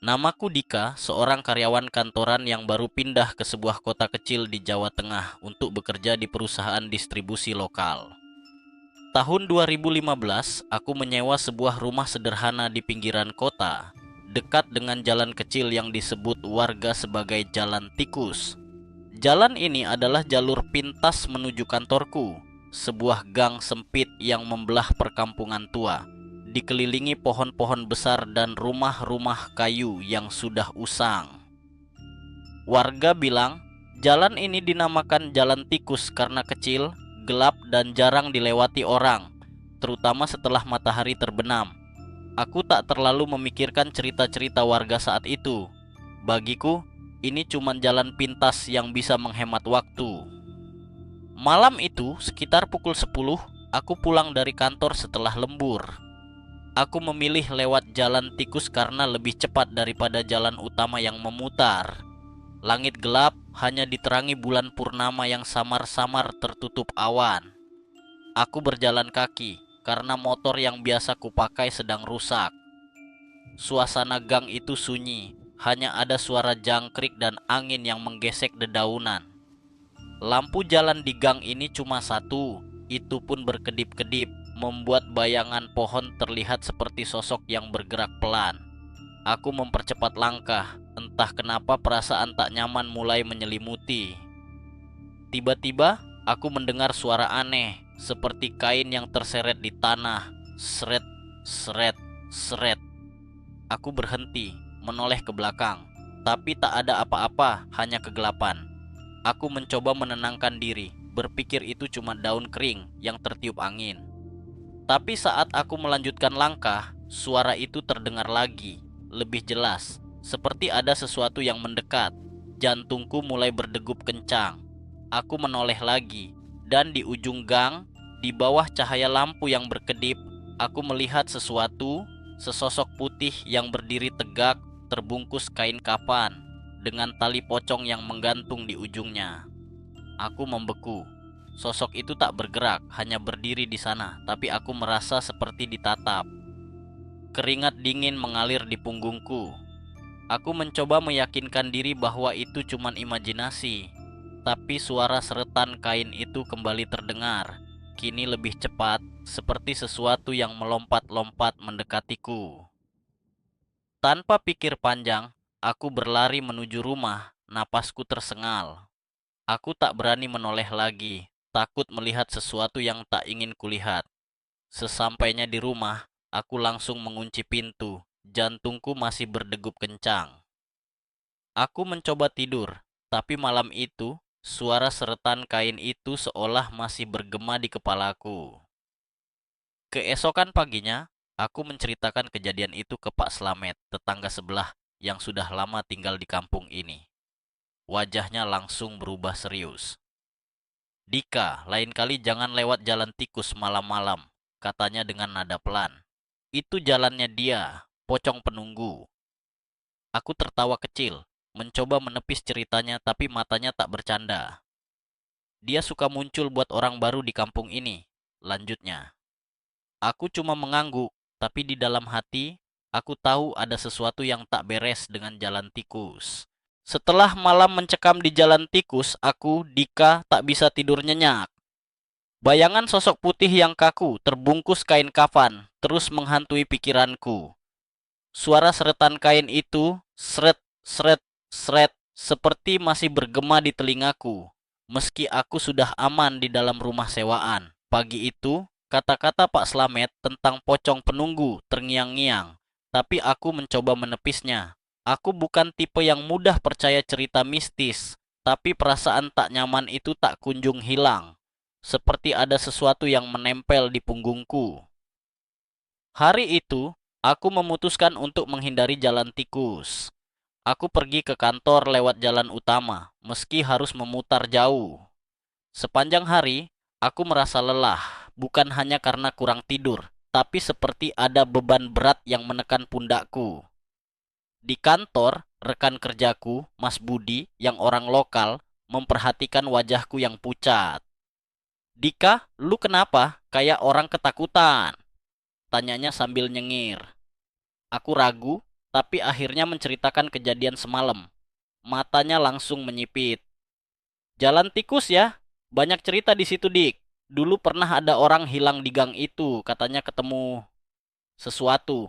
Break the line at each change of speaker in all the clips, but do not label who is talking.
Namaku Dika, seorang karyawan kantoran yang baru pindah ke sebuah kota kecil di Jawa Tengah untuk bekerja di perusahaan distribusi lokal. Tahun 2015, aku menyewa sebuah rumah sederhana di pinggiran kota, dekat dengan jalan kecil yang disebut warga sebagai Jalan Tikus. Jalan ini adalah jalur pintas menuju kantorku, sebuah gang sempit yang membelah perkampungan tua, dikelilingi pohon-pohon besar dan rumah-rumah kayu yang sudah usang. Warga bilang, jalan ini dinamakan Jalan Tikus karena kecil, gelap, dan jarang dilewati orang, terutama setelah matahari terbenam. Aku tak terlalu memikirkan cerita-cerita warga saat itu. Bagiku, ini cuma jalan pintas yang bisa menghemat waktu. Malam itu, sekitar pukul 10, aku pulang dari kantor setelah lembur. Aku memilih lewat jalan tikus karena lebih cepat daripada jalan utama yang memutar. Langit gelap, hanya diterangi bulan purnama yang samar-samar tertutup awan. Aku berjalan kaki karena motor yang biasa kupakai sedang rusak. Suasana gang itu sunyi, hanya ada suara jangkrik dan angin yang menggesek dedaunan. Lampu jalan di gang ini cuma satu, itu pun berkedip-kedip, membuat bayangan pohon terlihat seperti sosok yang bergerak pelan. Aku mempercepat langkah, entah kenapa perasaan tak nyaman mulai menyelimuti. Tiba-tiba, aku mendengar suara aneh, seperti kain yang terseret di tanah. Seret, seret, seret. Aku berhenti, menoleh ke belakang, tapi tak ada apa-apa, hanya kegelapan. Aku mencoba menenangkan diri, berpikir itu cuma daun kering yang tertiup angin. Tapi saat aku melanjutkan langkah, suara itu terdengar lagi, lebih jelas, seperti ada sesuatu yang mendekat. Jantungku mulai berdegup kencang. Aku menoleh lagi, dan di ujung gang, di bawah cahaya lampu yang berkedip, aku melihat sesuatu, sesosok putih yang berdiri tegak, terbungkus kain kafan, dengan tali pocong yang menggantung di ujungnya. Aku membeku. Sosok itu tak bergerak, hanya berdiri di sana, tapi aku merasa seperti ditatap. Keringat dingin mengalir di punggungku. Aku mencoba meyakinkan diri bahwa itu cuma imajinasi, tapi suara seretan kain itu kembali terdengar. Kini lebih cepat, seperti sesuatu yang melompat-lompat mendekatiku. Tanpa pikir panjang, aku berlari menuju rumah. Napasku tersengal. Aku tak berani menoleh lagi, takut melihat sesuatu yang tak ingin kulihat. Sesampainya di rumah, aku langsung mengunci pintu. Jantungku masih berdegup kencang. Aku mencoba tidur, tapi malam itu, suara seretan kain itu seolah masih bergema di kepalaku. Keesokan paginya, aku menceritakan kejadian itu ke Pak Slamet, tetangga sebelah yang sudah lama tinggal di kampung ini. Wajahnya langsung berubah serius. Dika, lain kali jangan lewat jalan tikus malam-malam, katanya dengan nada pelan. Itu jalannya dia, pocong penunggu. Aku tertawa kecil, mencoba menepis ceritanya tapi matanya tak bercanda. Dia suka muncul buat orang baru di kampung ini, lanjutnya. Aku cuma mengangguk, tapi di dalam hati, aku tahu ada sesuatu yang tak beres dengan jalan tikus. Setelah malam mencekam di jalan tikus, aku, Dika, tak bisa tidur nyenyak. Bayangan sosok putih yang kaku, terbungkus kain kafan, terus menghantui pikiranku. Suara seretan kain itu, seret, seret, seret, seperti masih bergema di telingaku. Meski aku sudah aman di dalam rumah sewaan. Pagi itu, kata-kata Pak Slamet tentang pocong penunggu terngiang-ngiang. Tapi aku mencoba menepisnya. Aku bukan tipe yang mudah percaya cerita mistis. Tapi perasaan tak nyaman itu tak kunjung hilang. Seperti ada sesuatu yang menempel di punggungku. Hari itu, aku memutuskan untuk menghindari jalan tikus. Aku pergi ke kantor lewat jalan utama, meski harus memutar jauh. Sepanjang hari, aku merasa lelah, bukan hanya karena kurang tidur, tapi seperti ada beban berat yang menekan pundakku. Di kantor, rekan kerjaku, Mas Budi, yang orang lokal, memperhatikan wajahku yang pucat. Dika, lu kenapa? Kayak orang ketakutan. Tanyanya sambil nyengir. Aku ragu, tapi akhirnya menceritakan kejadian semalam. Matanya langsung menyipit. Jalan tikus ya? Banyak cerita di situ, Dik. Dulu pernah ada orang hilang di gang itu, katanya ketemu sesuatu.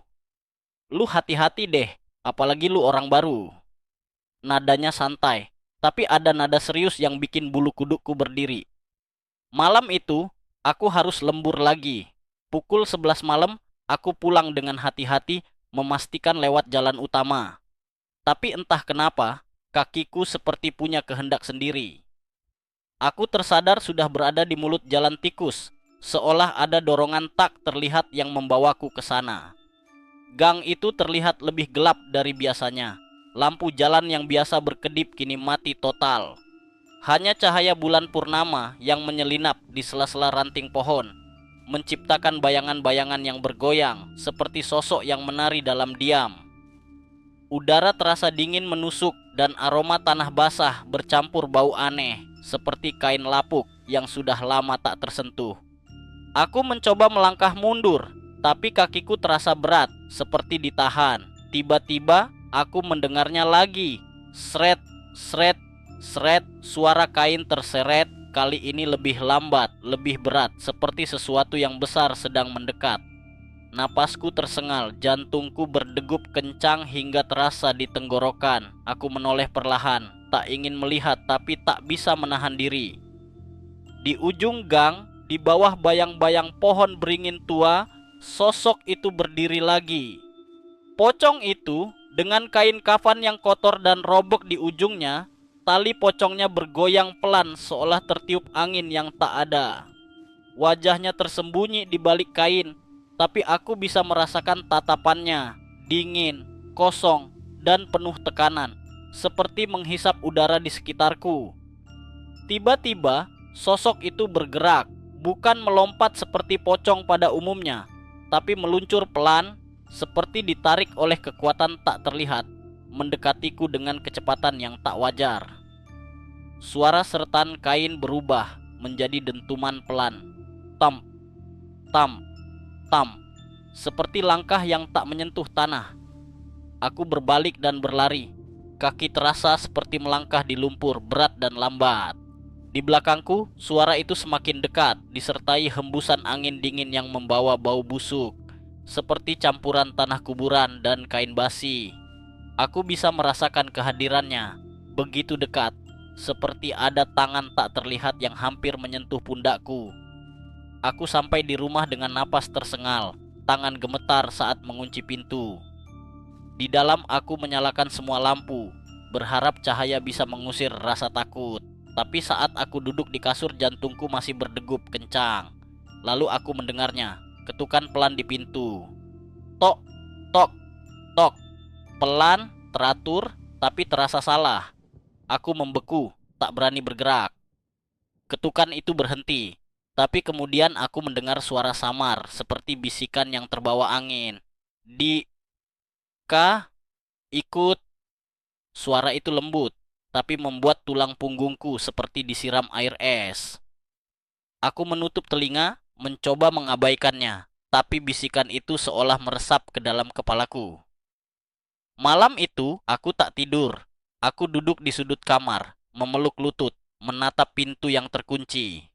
Lu hati-hati deh, apalagi lu orang baru. Nadanya santai, tapi ada nada serius yang bikin bulu kudukku berdiri. Malam itu, aku harus lembur lagi. Pukul 11 malam, aku pulang dengan hati-hati memastikan lewat jalan utama. Tapi entah kenapa, kakiku seperti punya kehendak sendiri. Aku tersadar sudah berada di mulut jalan tikus, seolah ada dorongan tak terlihat yang membawaku ke sana. Gang itu terlihat lebih gelap dari biasanya. Lampu jalan yang biasa berkedip kini mati total. Hanya cahaya bulan purnama yang menyelinap di sela-sela ranting pohon, menciptakan bayangan-bayangan yang bergoyang seperti sosok yang menari dalam diam. Udara terasa dingin menusuk dan aroma tanah basah bercampur bau aneh seperti kain lapuk yang sudah lama tak tersentuh. Aku mencoba melangkah mundur, tapi kakiku terasa berat seperti ditahan. Tiba-tiba aku mendengarnya lagi. Sret, sret, sret, suara kain terseret, kali ini lebih lambat, lebih berat, seperti sesuatu yang besar sedang mendekat. Napasku tersengal, jantungku berdegup kencang hingga terasa di tenggorokan. Aku menoleh perlahan, tak ingin melihat tapi tak bisa menahan diri. Di ujung gang, di bawah bayang-bayang pohon beringin tua, sosok itu berdiri lagi. Pocong itu, dengan kain kafan yang kotor dan robek di ujungnya, tali pocongnya bergoyang pelan seolah tertiup angin yang tak ada. Wajahnya tersembunyi di balik kain, tapi aku bisa merasakan tatapannya, dingin, kosong, dan penuh tekanan, seperti menghisap udara di sekitarku. Tiba-tiba, sosok itu bergerak, bukan melompat seperti pocong pada umumnya, tapi meluncur pelan, seperti ditarik oleh kekuatan tak terlihat, mendekatiku dengan kecepatan yang tak wajar. Suara seretan kain berubah menjadi dentuman pelan. Tam, tam, tam, seperti langkah yang tak menyentuh tanah. Aku berbalik dan berlari. Kaki terasa seperti melangkah di lumpur berat dan lambat. Di belakangku, suara itu semakin dekat, disertai hembusan angin dingin yang membawa bau busuk, seperti campuran tanah kuburan dan kain basi. Aku bisa merasakan kehadirannya, begitu dekat, seperti ada tangan tak terlihat yang hampir menyentuh pundakku. Aku sampai di rumah dengan napas tersengal, tangan gemetar saat mengunci pintu. Di dalam aku menyalakan semua lampu, berharap cahaya bisa mengusir rasa takut. Tapi saat aku duduk di kasur, jantungku masih berdegup kencang. Lalu aku mendengarnya, ketukan pelan di pintu. Tok, tok, tok. Pelan, teratur, tapi terasa salah. Aku membeku, tak berani bergerak. Ketukan itu berhenti. Tapi kemudian aku mendengar suara samar, seperti bisikan yang terbawa angin. Di Ka, ikut. Suara itu lembut, tapi membuat tulang punggungku seperti disiram air es. Aku menutup telinga, mencoba mengabaikannya, tapi bisikan itu seolah meresap ke dalam kepalaku. Malam itu, aku tak tidur. Aku duduk di sudut kamar, memeluk lutut, menatap pintu yang terkunci.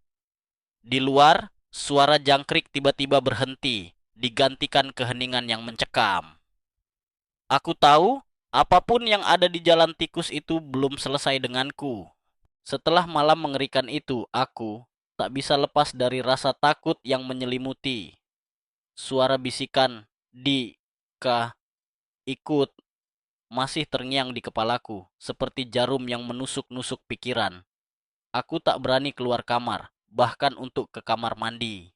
Di luar, suara jangkrik tiba-tiba berhenti, digantikan keheningan yang mencekam. Aku tahu, apapun yang ada di jalan tikus itu belum selesai denganku. Setelah malam mengerikan itu, aku tak bisa lepas dari rasa takut yang menyelimuti. Suara bisikan, di, ka, ikut, masih terngiang di kepalaku, seperti jarum yang menusuk-nusuk pikiran. Aku tak berani keluar kamar, bahkan untuk ke kamar mandi.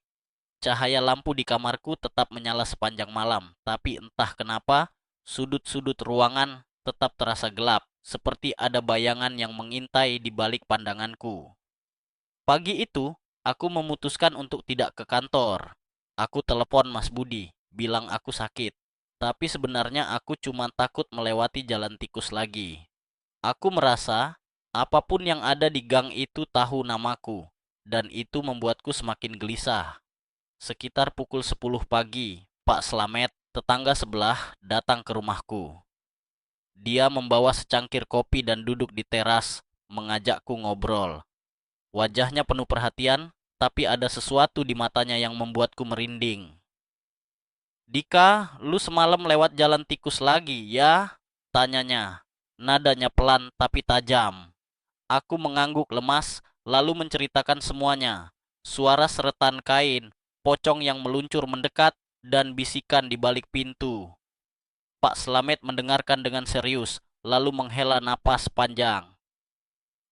Cahaya lampu di kamarku tetap menyala sepanjang malam, tapi entah kenapa, sudut-sudut ruangan tetap terasa gelap, seperti ada bayangan yang mengintai di balik pandanganku. Pagi itu, aku memutuskan untuk tidak ke kantor. Aku telepon Mas Budi, bilang aku sakit. Tapi sebenarnya aku cuma takut melewati jalan tikus lagi. Aku merasa apapun yang ada di gang itu tahu namaku, dan itu membuatku semakin gelisah. Sekitar pukul 10 pagi, Pak Slamet, tetangga sebelah, datang ke rumahku. Dia membawa secangkir kopi dan duduk di teras, mengajakku ngobrol. Wajahnya penuh perhatian, tapi ada sesuatu di matanya yang membuatku merinding. "Dika, lu semalam lewat jalan tikus lagi, ya?" tanyanya. Nadanya pelan tapi tajam. Aku mengangguk lemas, lalu menceritakan semuanya. Suara seretan kain, pocong yang meluncur mendekat, dan bisikan di balik pintu. Pak Slamet mendengarkan dengan serius, lalu menghela napas panjang.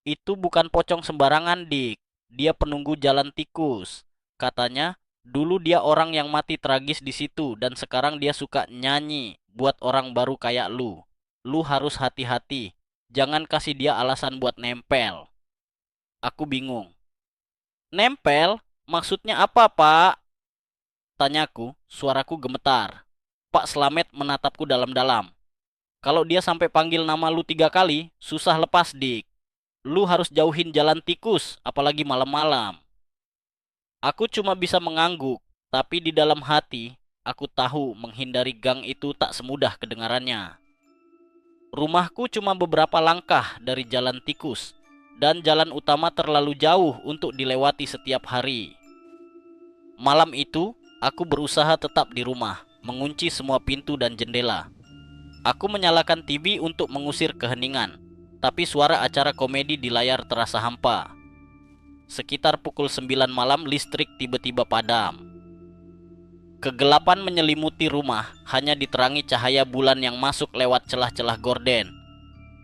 "Itu bukan pocong sembarangan, Dik. Dia penunggu jalan tikus. Katanya, dulu dia orang yang mati tragis di situ dan sekarang dia suka nyanyi buat orang baru kayak lu. Lu harus hati-hati. Jangan kasih dia alasan buat nempel." Aku bingung. "Nempel? Maksudnya apa, Pak?" tanyaku, suaraku gemetar. Pak Slamet menatapku dalam-dalam. "Kalau dia sampai panggil nama lu 3 kali, susah lepas, Dik. Lu harus jauhin jalan tikus, apalagi malam-malam." Aku cuma bisa mengangguk, tapi di dalam hati, aku tahu menghindari gang itu tak semudah kedengarannya. Rumahku cuma beberapa langkah dari jalan tikus, dan jalan utama terlalu jauh untuk dilewati setiap hari. Malam itu, aku berusaha tetap di rumah, mengunci semua pintu dan jendela. Aku menyalakan TV untuk mengusir keheningan, tapi suara acara komedi di layar terasa hampa. Sekitar pukul 9 malam listrik tiba-tiba padam. Kegelapan menyelimuti rumah, hanya diterangi cahaya bulan yang masuk lewat celah-celah gorden.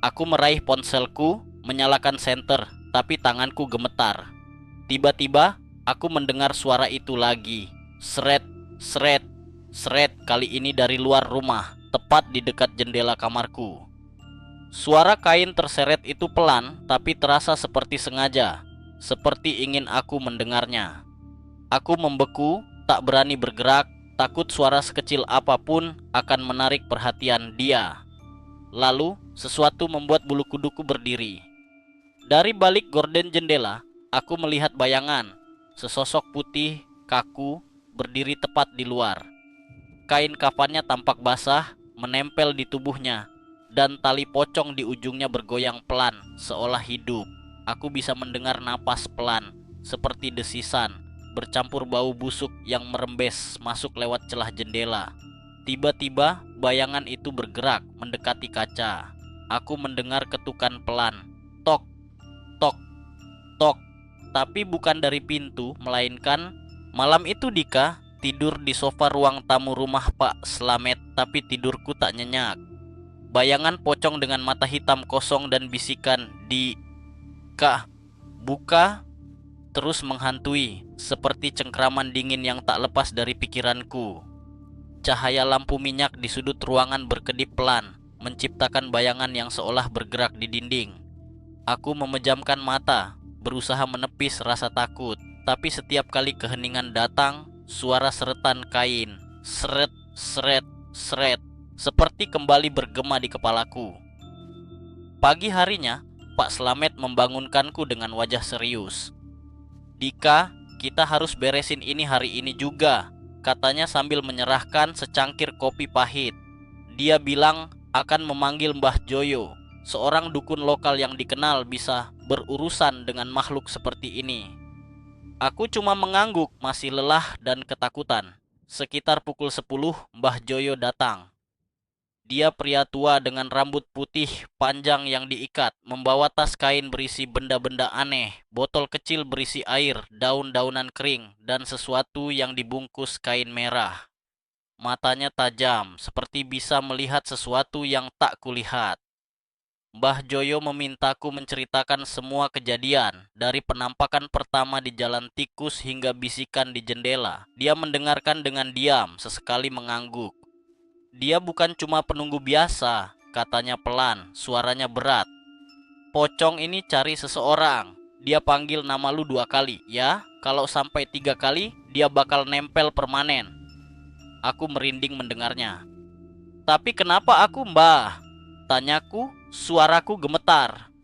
Aku meraih ponselku, menyalakan senter, tapi tanganku gemetar. Tiba-tiba, aku mendengar suara itu lagi. Seret, seret, seret, kali ini dari luar rumah, tepat di dekat jendela kamarku. Suara kain terseret itu pelan, tapi terasa seperti sengaja, seperti ingin aku mendengarnya. Aku membeku, tak berani bergerak, takut suara sekecil apapun akan menarik perhatian dia. Lalu, sesuatu membuat bulu kuduku berdiri. Dari balik gorden jendela, aku melihat bayangan, sesosok putih, kaku, berdiri tepat di luar. Kain kafannya tampak basah, menempel di tubuhnya, dan tali pocong di ujungnya bergoyang pelan, seolah hidup. Aku bisa mendengar napas pelan, seperti desisan, bercampur bau busuk yang merembes masuk lewat celah jendela. Tiba-tiba, bayangan itu bergerak mendekati kaca. Aku mendengar ketukan pelan, tok, tok, tok, tapi bukan dari pintu, melainkan malam itu Dika tidur di sofa ruang tamu rumah Pak Slamet, tapi tidurku tak nyenyak. Bayangan pocong dengan mata hitam kosong dan bisikan di "Kak, buka," terus menghantui, seperti cengkraman dingin yang tak lepas dari pikiranku. Cahaya lampu minyak di sudut ruangan berkedip pelan, menciptakan bayangan yang seolah bergerak di dinding. Aku memejamkan mata, berusaha menepis rasa takut, tapi setiap kali keheningan datang, suara seretan kain, seret, seret, seret, seperti kembali bergema di kepalaku. Pagi harinya, Pak Slamet membangunkanku dengan wajah serius. "Dika, kita harus beresin ini hari ini juga," katanya sambil menyerahkan secangkir kopi pahit. Dia bilang akan memanggil Mbah Joyo, seorang dukun lokal yang dikenal bisa berurusan dengan makhluk seperti ini. Aku cuma mengangguk, masih lelah dan ketakutan. Sekitar pukul 10, Mbah Joyo datang. Dia pria tua dengan rambut putih panjang yang diikat, membawa tas kain berisi benda-benda aneh, botol kecil berisi air, daun-daunan kering, dan sesuatu yang dibungkus kain merah. Matanya tajam, seperti bisa melihat sesuatu yang tak kulihat. Mbah Joyo memintaku menceritakan semua kejadian, dari penampakan pertama di jalan tikus hingga bisikan di jendela. Dia mendengarkan dengan diam, sesekali mengangguk. "Dia bukan cuma penunggu biasa," katanya pelan, suaranya berat. "Pocong ini cari seseorang. Dia panggil nama lu 2 kali, ya. Kalau sampai 3 kali, dia bakal nempel permanen." Aku merinding mendengarnya. "Tapi kenapa aku, Mbah?" tanyaku, suaraku gemetar.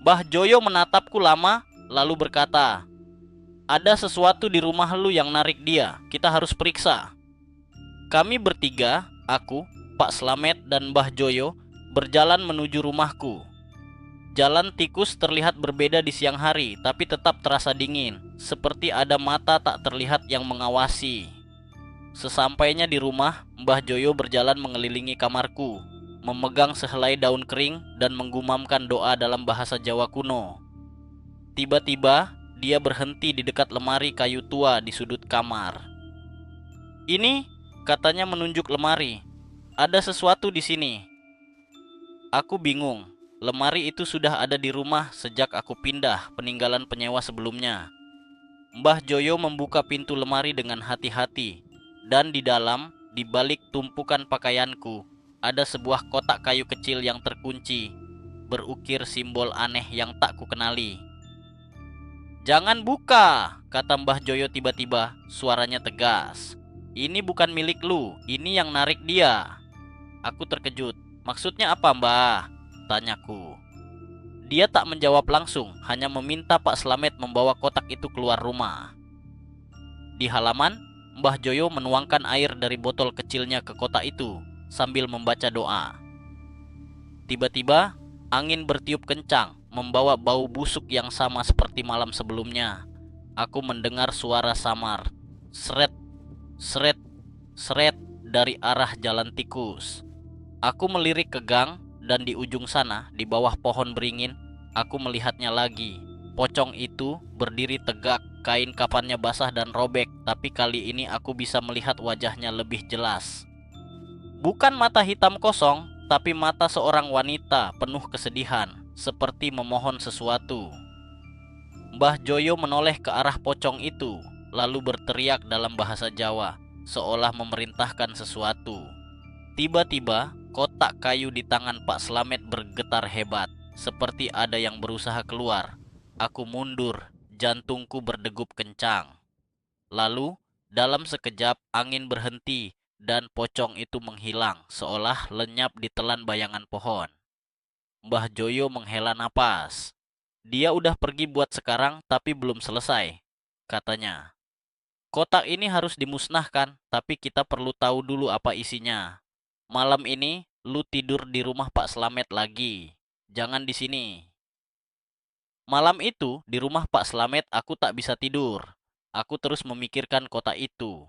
Mbah Joyo menatapku lama, lalu berkata, "Ada sesuatu di rumah lu yang narik dia. Kita harus periksa." Kami bertiga, aku, Pak Slamet, dan Mbah Joyo, berjalan menuju rumahku. Jalan tikus terlihat berbeda di siang hari, tapi tetap terasa dingin, seperti ada mata tak terlihat yang mengawasi. Sesampainya di rumah, Mbah Joyo berjalan mengelilingi kamarku, memegang sehelai daun kering dan menggumamkan doa dalam bahasa Jawa kuno. Tiba-tiba, dia berhenti di dekat lemari kayu tua di sudut kamar. "Ini," katanya menunjuk lemari. "Ada sesuatu di sini." Aku bingung. Lemari itu sudah ada di rumah sejak aku pindah peninggalan penyewa sebelumnya. Mbah Joyo membuka pintu lemari dengan hati-hati, dan di dalam, di balik tumpukan pakaianku, ada sebuah kotak kayu kecil yang terkunci, berukir simbol aneh yang tak kukenali. "Jangan buka," kata Mbah Joyo tiba-tiba, suaranya tegas. "Ini bukan milik lu, ini yang narik dia." Aku terkejut. "Maksudnya apa, Mbah?" tanyaku. Dia tak menjawab langsung, hanya meminta Pak Slamet membawa kotak itu keluar rumah. Di halaman, Mbah Joyo menuangkan air dari botol kecilnya ke kotak itu sambil membaca doa. Tiba-tiba, angin bertiup kencang, membawa bau busuk yang sama seperti malam sebelumnya. Aku mendengar suara samar, seret, seret, seret dari arah jalan tikus. Aku melirik ke gang, dan di ujung sana, di bawah pohon beringin, aku melihatnya lagi. Pocong itu berdiri tegak, kain kafannya basah dan robek, tapi kali ini aku bisa melihat wajahnya lebih jelas. Bukan mata hitam kosong, tapi mata seorang wanita penuh kesedihan, seperti memohon sesuatu. Mbah Joyo menoleh ke arah pocong itu, lalu berteriak dalam bahasa Jawa, seolah memerintahkan sesuatu. Tiba-tiba, kotak kayu di tangan Pak Slamet bergetar hebat, seperti ada yang berusaha keluar. Aku mundur, jantungku berdegup kencang. Lalu, dalam sekejap angin berhenti dan pocong itu menghilang, seolah lenyap ditelan bayangan pohon. Mbah Joyo menghela napas. "Dia udah pergi buat sekarang, tapi belum selesai," katanya. "Kotak ini harus dimusnahkan, tapi kita perlu tahu dulu apa isinya. Malam ini, lu tidur di rumah Pak Slamet lagi. Jangan di sini." Malam itu, di rumah Pak Slamet aku tak bisa tidur. Aku terus memikirkan kotak itu.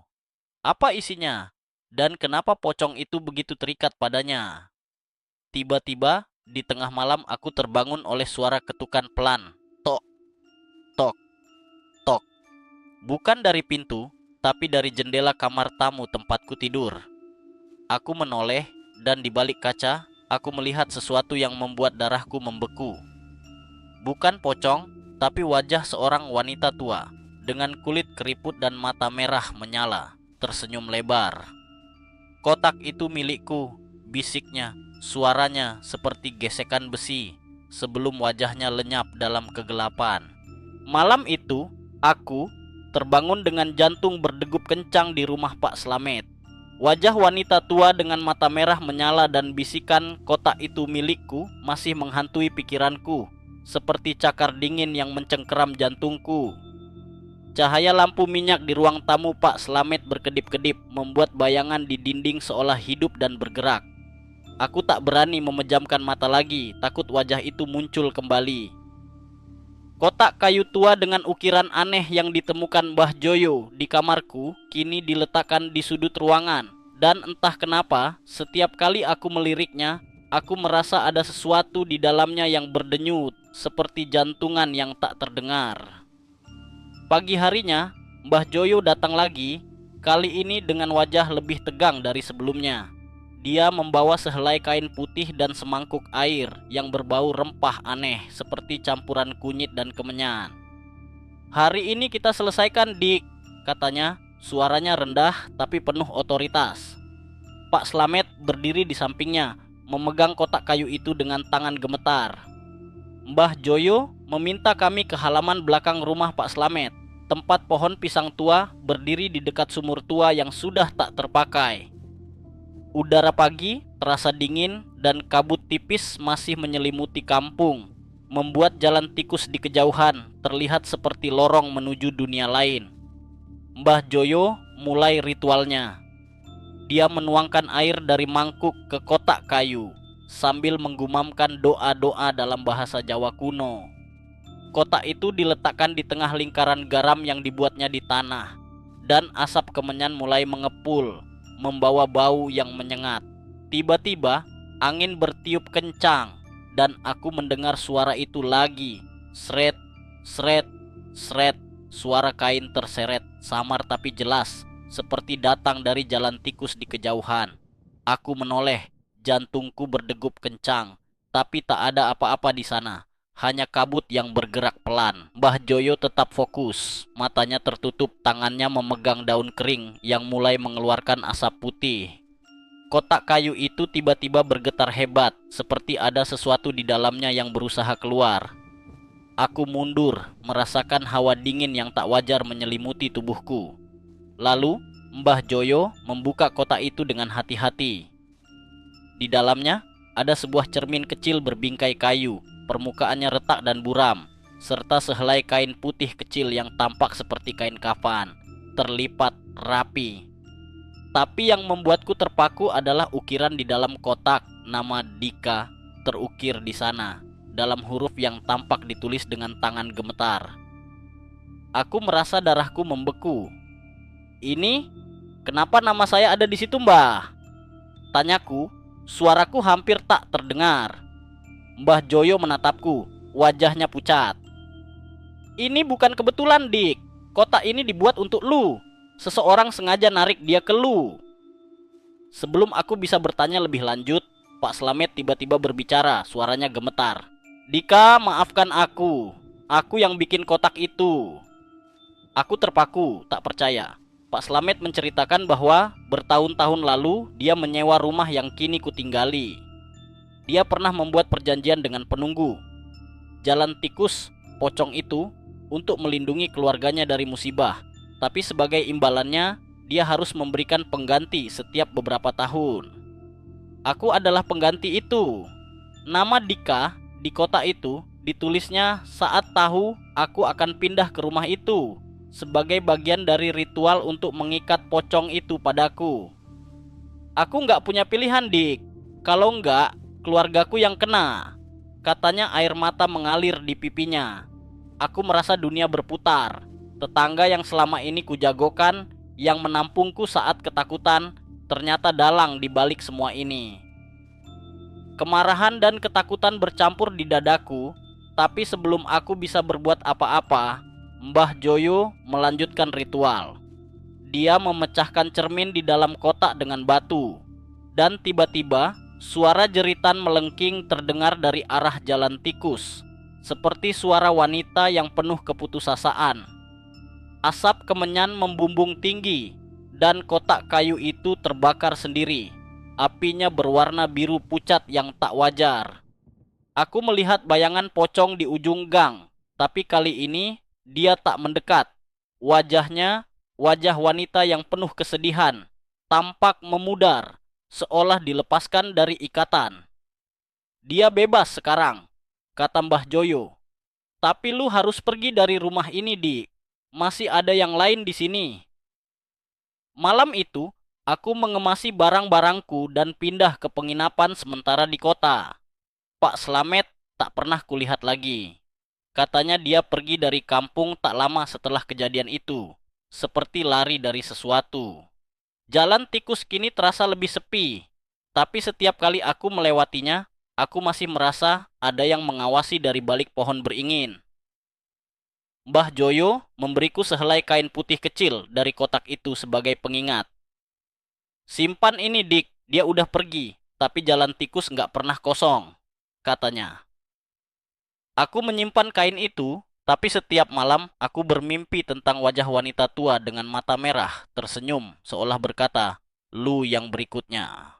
Apa isinya? Dan kenapa pocong itu begitu terikat padanya? Tiba-tiba, di tengah malam aku terbangun oleh suara ketukan pelan. Tok, tok, tok. Bukan dari pintu, tapi dari jendela kamar tamu tempatku tidur. Aku menoleh, dan di balik kaca, aku melihat sesuatu yang membuat darahku membeku. Bukan pocong, tapi wajah seorang wanita tua, dengan kulit keriput dan mata merah menyala, tersenyum lebar. "Kotak itu milikku," bisiknya, suaranya seperti gesekan besi, sebelum wajahnya lenyap dalam kegelapan. Malam itu, aku terbangun dengan jantung berdegup kencang di rumah Pak Slamet. Wajah wanita tua dengan mata merah menyala dan bisikan "kotak itu milikku" masih menghantui pikiranku, seperti cakar dingin yang mencengkeram jantungku. Cahaya lampu minyak di ruang tamu Pak Slamet berkedip-kedip, membuat bayangan di dinding seolah hidup dan bergerak. Aku tak berani memejamkan mata lagi, takut wajah itu muncul kembali. Kotak kayu tua dengan ukiran aneh yang ditemukan Mbah Joyo di kamarku kini diletakkan di sudut ruangan, dan entah kenapa setiap kali aku meliriknya, aku merasa ada sesuatu di dalamnya yang berdenyut, seperti jantungan yang tak terdengar. Pagi harinya, Mbah Joyo datang lagi, kali ini dengan wajah lebih tegang dari sebelumnya. Dia membawa sehelai kain putih dan semangkuk air yang berbau rempah aneh seperti campuran kunyit dan kemenyan. "Hari ini kita selesaikan, Dik," katanya, suaranya rendah tapi penuh otoritas. Pak Slamet berdiri di sampingnya, memegang kotak kayu itu dengan tangan gemetar. Mbah Joyo meminta kami ke halaman belakang rumah Pak Slamet, tempat pohon pisang tua berdiri di dekat sumur tua yang sudah tak terpakai. Udara pagi terasa dingin dan kabut tipis masih menyelimuti kampung, membuat jalan tikus di kejauhan terlihat seperti lorong menuju dunia lain. Mbah Joyo mulai ritualnya. Dia menuangkan air dari mangkuk ke kotak kayu. sambil menggumamkan doa-doa dalam bahasa Jawa kuno. Kotak itu diletakkan di tengah lingkaran garam yang dibuatnya di tanah, dan asap kemenyan mulai mengepul, membawa bau yang menyengat. Tiba-tiba, angin bertiup kencang, dan aku mendengar suara itu lagi. Sret, sret, sret. Suara kain terseret, samar tapi jelas, seperti datang dari jalan tikus di kejauhan. Aku menoleh, jantungku berdegup kencang, tapi tak ada apa-apa di sana. Hanya kabut yang bergerak pelan. Mbah Joyo tetap fokus, matanya tertutup, tangannya memegang daun kering yang mulai mengeluarkan asap putih. Kotak kayu itu tiba-tiba bergetar hebat, seperti ada sesuatu di dalamnya yang berusaha keluar. Aku mundur, merasakan hawa dingin yang tak wajar menyelimuti tubuhku. Lalu, Mbah Joyo membuka kotak itu dengan hati-hati. Di dalamnya, ada sebuah cermin kecil berbingkai kayu, permukaannya retak dan buram, serta sehelai kain putih kecil yang tampak seperti kain kafan, terlipat rapi. Tapi yang membuatku terpaku adalah ukiran di dalam kotak, nama Dika terukir di sana, dalam huruf yang tampak ditulis dengan tangan gemetar. Aku merasa darahku membeku. Ini, kenapa nama saya ada di situ, Mbah? Tanyaku, suaraku hampir tak terdengar. Mbah Joyo menatapku, wajahnya pucat. Ini bukan kebetulan, Dik. Kotak ini dibuat untuk lu. Seseorang sengaja narik dia ke lu. Sebelum aku bisa bertanya lebih lanjut, Pak Slamet tiba-tiba berbicara, suaranya gemetar. Dika, maafkan aku. Aku yang bikin kotak itu. Aku terpaku, tak percaya. Pak Slamet menceritakan bahwa bertahun-tahun lalu dia menyewa rumah yang kini kutinggali. Dia pernah membuat perjanjian dengan penunggu jalan tikus pocong itu untuk melindungi keluarganya dari musibah. Tapi sebagai imbalannya, dia harus memberikan pengganti setiap beberapa tahun. Aku adalah pengganti itu. Nama Dika di kota itu ditulisnya saat tahu aku akan pindah ke rumah itu, sebagai bagian dari ritual untuk mengikat pocong itu padaku. Aku nggak punya pilihan, Dik. Kalau nggak, keluargaku yang kena. Katanya air mata mengalir di pipinya. Aku merasa dunia berputar. Tetangga yang selama ini kujagokan, yang menampungku saat ketakutan, ternyata dalang di balik semua ini. Kemarahan dan ketakutan bercampur di dadaku, tapi sebelum aku bisa berbuat apa-apa, Mbah Joyo melanjutkan ritual. Dia memecahkan cermin di dalam kotak dengan batu, dan tiba-tiba suara jeritan melengking terdengar dari arah jalan tikus, seperti suara wanita yang penuh keputusasaan. Asap kemenyan membumbung tinggi, dan kotak kayu itu terbakar sendiri. Apinya berwarna biru pucat yang tak wajar. Aku melihat bayangan pocong di ujung gang, tapi kali ini dia tak mendekat. Wajahnya, wajah wanita yang penuh kesedihan, tampak memudar, seolah dilepaskan dari ikatan. Dia bebas sekarang, kata Mbah Joyo. Tapi lu harus pergi dari rumah ini, Dik. Masih ada yang lain di sini. Malam itu, aku mengemasi barang-barangku dan pindah ke penginapan sementara di kota. Pak Slamet tak pernah kulihat lagi. Katanya dia pergi dari kampung tak lama setelah kejadian itu, seperti lari dari sesuatu. Jalan tikus kini terasa lebih sepi, tapi setiap kali aku melewatinya, aku masih merasa ada yang mengawasi dari balik pohon beringin. Mbah Joyo memberiku sehelai kain putih kecil dari kotak itu sebagai pengingat. Simpan ini, Dik, dia udah pergi, tapi jalan tikus nggak pernah kosong, katanya. Aku menyimpan kain itu, tapi setiap malam aku bermimpi tentang wajah wanita tua dengan mata merah, tersenyum, seolah berkata, lu yang berikutnya.